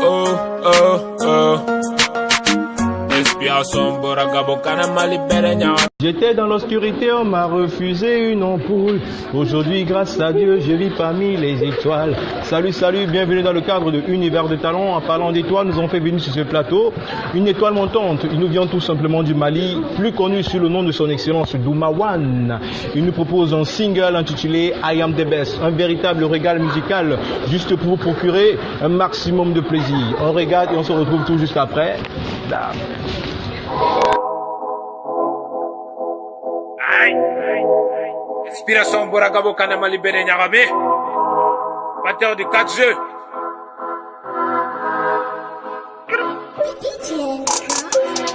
Oh, oh, oh. Inspiration, Boragabokana, Malibere. J'étais dans l'obscurité, on m'a refusé une ampoule. Aujourd'hui, grâce à Dieu, je vis parmi les étoiles. Salut, salut, bienvenue dans le cadre de Univers de Talent. En parlant d'étoiles, nous avons fait venir sur ce plateau une étoile montante. Il nous vient tout simplement du Mali, plus connu sous le nom de son excellence Doumawan. Il nous propose un single intitulé I Am The Best, un véritable régal musical, juste pour vous procurer un maximum de plaisir. On regarde et on se retrouve tout juste après. Inspiration Boragabo Kanama Libere Nyarame, batteur de 4 jeux.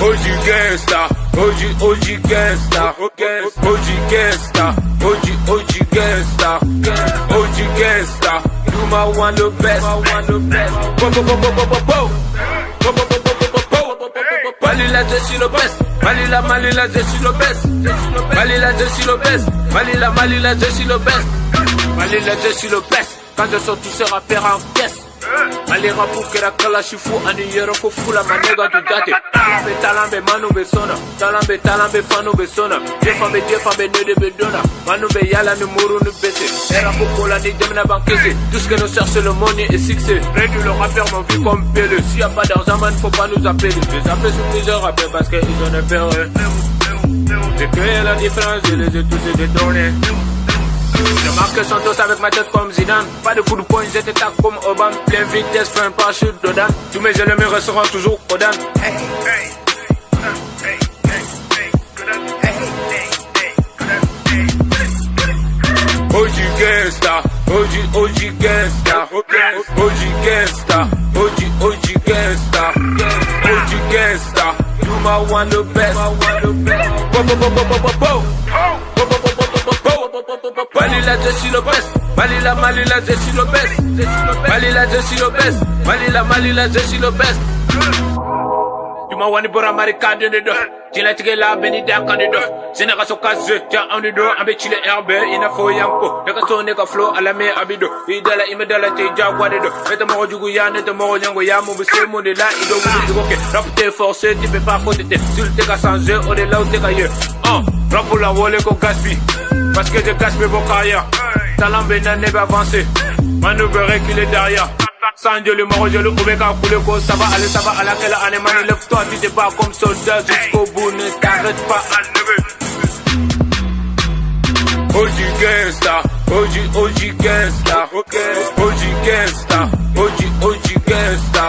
OG Gangsta, OG Gangsta, OG Gangsta, OG Gangsta, OG Gangsta, Doumawan the best, Malila Jesse le best, Malila Jesse le best, Malila Jesse le best, Malila Jesse le best, Malila Jesse le best. Quand je sors tous ces rappeurs en caisse, Mali rapu kera kala shifu ani yero ko fula manega du date. Talambe manu be sona, talambe fanu be sona. Jefambe ne de bedona, manu be yala ni muru ni bese. Era pokola ni demna bankese. Tout ce que nous cherchons le money et succès. Réduit le rappeur m'en vit comme pele. S'il y a pas d'argent man faut pas nous appeler. Les appels sur plusieurs rappeurs parce qu'ils ont peur. J'ai créé la différence, je les ai tous détournés. Je marque Santos avec ma tête comme Zidane. Pas de coup de poing, j'étais tac comme Obama. Plein vitesse, fais un parachute dedans. Tous mes ennemis resteront toujours au dan. OG Gangsta, OG Gangsta, OG Gangsta, OG Gangsta, OG Gangsta, Doumawan the best. Malila Jesse le best, Malila Jesse le best, Malila Jesse le best, Malila Jesse le best. Doumawan bora marika de do, jina tige la beni da kan do. Senega so kaze ja on do, ambe chile herbe ina fo yanko. Daga so nega flow ala me abido, idala imedala te ja wade do. Meta mo jugu ya neta mo nyango ya mo be se mo de la ido wudi goke. Rap te forcé, tu peux pas côté te. Tu te ga changer au de là où te ga ye. Rap pour la wole ko gaspi. Parce que j'ai gaspillé vos carrières. Talent bénin n'est pas avancé. Manu veut reculer derrière. Sans Dieu le mort, je le oublie qu'à couler quoi. Ça va à laquelle année. Manu lève-toi, tu te bats comme soldat jusqu'au bout. Ne t'arrête pas à lever. OG Gangsta, OG Gangsta, OG Gangsta, OG Gangsta,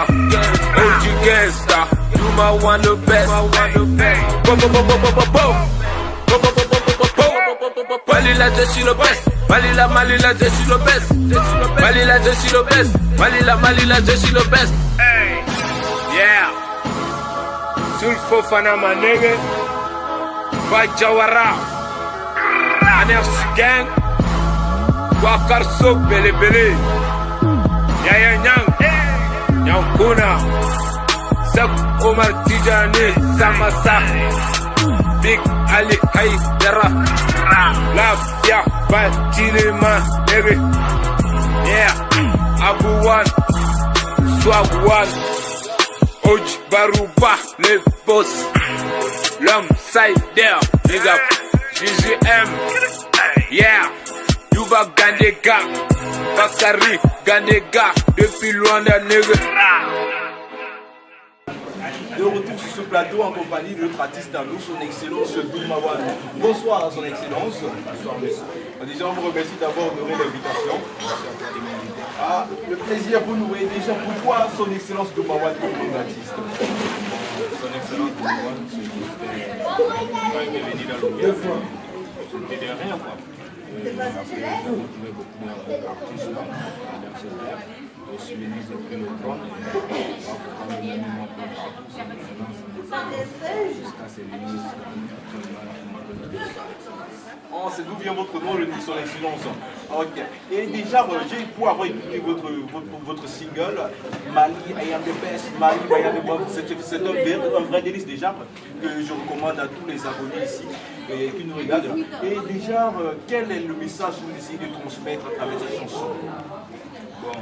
OG Gangsta, Doumawan the best. Malila Jesse le best, Malila Jesse le best, Malila Jesse le best, Malila Jesse le best. Yeah, Sulfo Fana Manege, Bajawara, Anersi Gang, Wakar Sok Bele Bele, Yaya Nyang, Nyankuna, Sak Omar Tijani, Samasa, Big Ali Haidara. Lafia, Batilema, nigga. Yeah, Abuwan, Swagwan, Oj Baruba, le boss. Long side there, nigga. GGM, yeah. Yuba Gandega, Bakari Gandega, depuis loin d'un nigga. De retour sur ce plateau en compagnie de notre artiste à nous, son excellence Doumawan. Bonsoir à son excellence. Bonsoir monsieur. Déjà on vous remercie d'avoir honoré l'invitation. Le plaisir pour nous. Et déjà pourquoi son excellence Doumawan comme artiste? Son excellence Doumawan, c'est juste quand il est venu dans le milieu, c'était de rien quoi. Après, on a trouvé beaucoup d'artistes dans ce rêve. Aussi, les mises ont pris le trône et on va prendre le monument pour jusqu'à ces limites. C'est d'où vient votre nom, le son excellence. Ok. Et déjà, pour avoir écouté votre single, Mali, I Am The Best, Mali, I Am The Best, c'est un vrai délice déjà que je recommande à tous les abonnés ici et qui nous regardent. Et déjà, quel est le message que vous essayez de transmettre à travers cette chanson? Bon,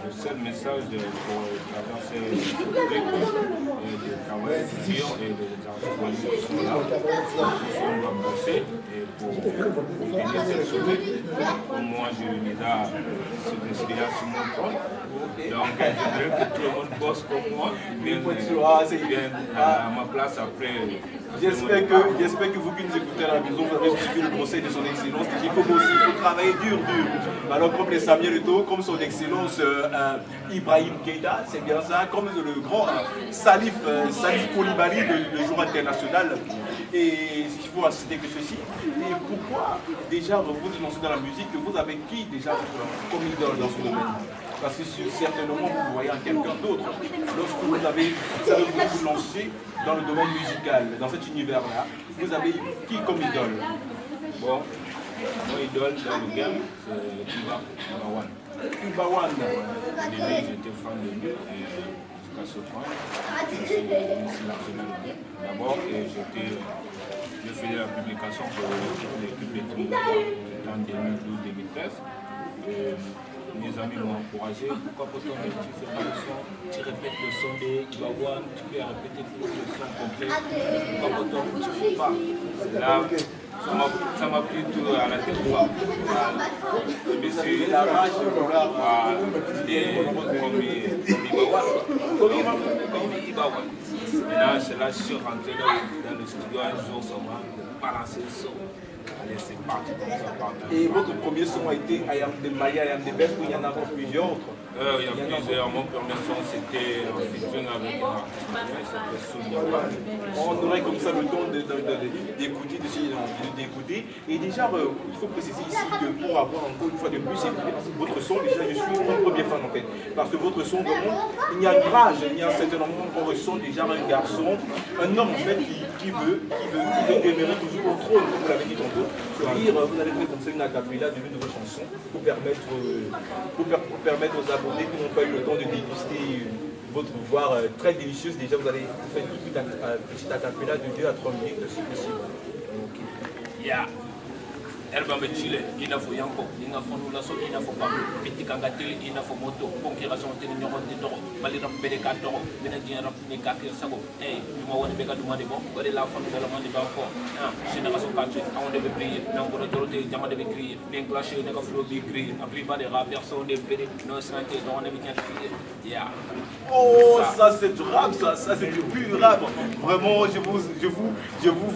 le seul message pour traverser le public, de travailler dur et de travailler qui sont là, qui sont bosser et pour venir s'exprimer. Comme moi, je suis déjà sur mon compte. Donc, je voudrais que tout le monde bosse comme moi, vienne à ma place après. J'espère que vous qui nous écoutez à la maison, vous avez suivi le conseil de son excellence. Il faut travailler dur. Alors comme les Samuel Eto'o, comme son excellence Ibrahim Keïta, c'est bien ça, comme le grand Salif Koulibaly, le joueur international. Et il faut citer que ceci. Et pourquoi déjà vous vous lancez dans la musique, vous avez qui déjà comme idole dans ce domaine? Parce que certainement vous voyez en quelqu'un d'autre. Lorsque vous avez vous lancer dans le domaine musical, dans cet univers-là, vous avez qui comme idole? Bon, mon idole dans le game, c'est Ibawan. Ibawan. Au début, j'étais fan de lui jusqu'à ce point. Je suis largement le game. D'abord, je faisais la publication pour l'équipe de Trinidad en 2012-2013. Mes amis m'ont encouragé, pourquoi tu fais pas le son, tu répètes le son de Ibawan, tu peux répéter tout le son complet, pourquoi tu ne fais pas? Là, ça m'a pris tout à la tête. Mais c'est la rage de vouloir comme Ibawan. Et là, je suis rentré dans le studio un jour, ça m'a balancé le son. Allez, c'est parti comme ça. Et votre premier son a été I Am The Maya, I Am The Best, ou il y en a encore plusieurs autres? Il y a plusieurs. Mon premier son, c'était en featuring avec un artiste qui s'appelle Sonia. On aurait comme ça le temps d'écouter, d'écouter. Et déjà, il faut préciser ici que pour avoir encore une fois de plus écouté votre son, déjà je suis mon premier fan en fait. Parce que votre son, vraiment, il y a une rage, il y a un certain nombre, on ressent déjà un garçon, un homme en fait qui veut demeurer toujours au trône, comme vous l'avez dit tantôt. C'est-à-dire, vous allez faire comme ça une acapella de l'une de vos chansons pour permettre aux abonnés qui n'ont pas eu le temps de déguster votre voix très délicieuse. Déjà, vous allez faire une petite acapella de 2 à 3 minutes si possible. Yeah. Herba Chile, il a fait encore, il a fait la sauce, il a fait pas, petit cangatel, il a fait moto, conquération, il a fait d'or, malira bédécator, bénédien, il a fait sago, et du moins, il a fait bon, il a fait de la main de encore, génération 4, on devait prier, non, pour autorité, jamais devait crier, bien clashé, on a fait le crier, après pas de rap, personne de bédé, non, c'est un on a bien crié, yeah. Oh, ça c'est du rap, ça c'est du pur rap. Vraiment, je vous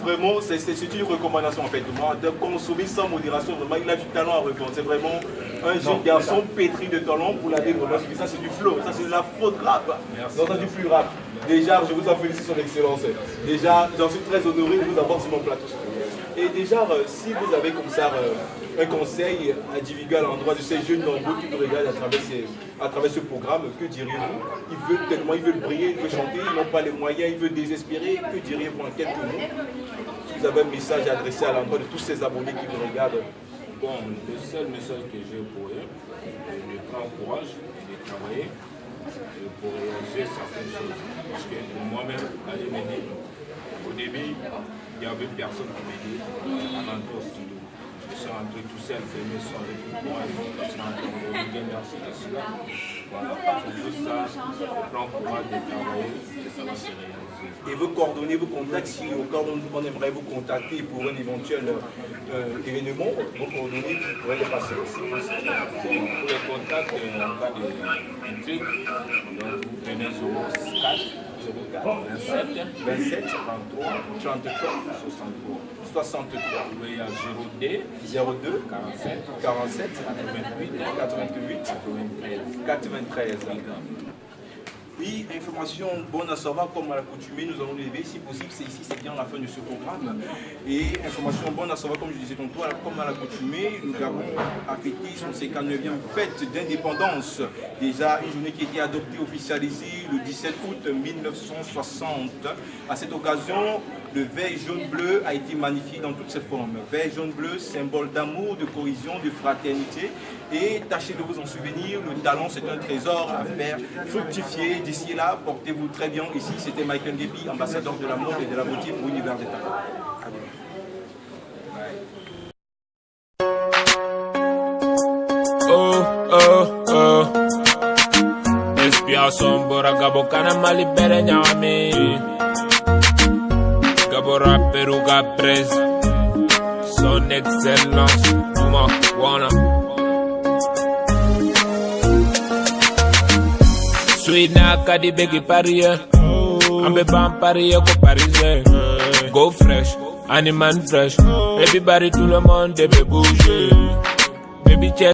vraiment, c'est une recommandation en fait. De consommer sans modération, vraiment, il a du talent à répondre. C'est vraiment un jeune garçon pétri de talent pour la développement. Ça c'est du flow, ça c'est de la faute rap. Non, c'est du pur rap. Déjà, je vous en félicite son excellence. Déjà, j'en suis très honoré de vous avoir sur mon plateau. Et déjà, si vous avez comme ça un conseil à divulguer à l'endroit de ces jeunes nombreux qui nous regardent à travers ce programme, que diriez-vous? Ils veulent briller, ils veulent chanter, ils n'ont pas les moyens, ils veulent désespérer. Que diriez-vous en quelques mots? Si vous avez un message à adresser à l'endroit de tous ces abonnés qui vous regardent. Bon, le seul message que j'ai pour eux, c'est de prendre courage et de travailler pour réaliser certaines choses. Parce que moi-même, allez m'aider. Au début, il n'y avait personne qui m'aidait à l'entrée au studio. Je suis rentré tout seul, faire mes sons avec le courage. Je suis rentré au week-end, merci de cela. Voilà, c'est juste ça. Je prends courage de travailler et ça va se réaliser. Et vos coordonnées, vos contacts, si au cas où on aimerait vous contacter pour un éventuel événement, vos coordonnées, vous pourrez les passer aussi. Pour les contacts, en cas d'intrigue, vous prenez 27 33 63. Il y a 02 47 88 93. Oui, information bonne à savoir comme à l'accoutumée, nous allons lever, si possible, c'est ici, c'est bien la fin de ce programme. Et information bonne à savoir, comme je disais tantôt, comme à l'accoutumée, nous avons fêté son 59e fête d'indépendance. Déjà une journée qui a été adoptée, officialisée le 17 août 1960. À cette occasion, le vert jaune-bleu a été magnifié dans toutes ses formes. Vert jaune-bleu, symbole d'amour, de cohésion, de fraternité. Et tâchez de vous en souvenir, le talent c'est un trésor à faire fructifier. D'ici là, portez-vous très bien. Ici, c'était Michael Gepi, ambassadeur de l'amour et de la beauté pour l'univers des talents. Oh, oh, oh. Sombora Gabo Kana Mali Bere Nyami Gabo Rapperu Gaprez Son Excellence Muma Wana Sweet Naka di Begi Paris Ambe Bam Paris Ko Parisien Go fresh Animal fresh Everybody tout le monde debe bouger Baby check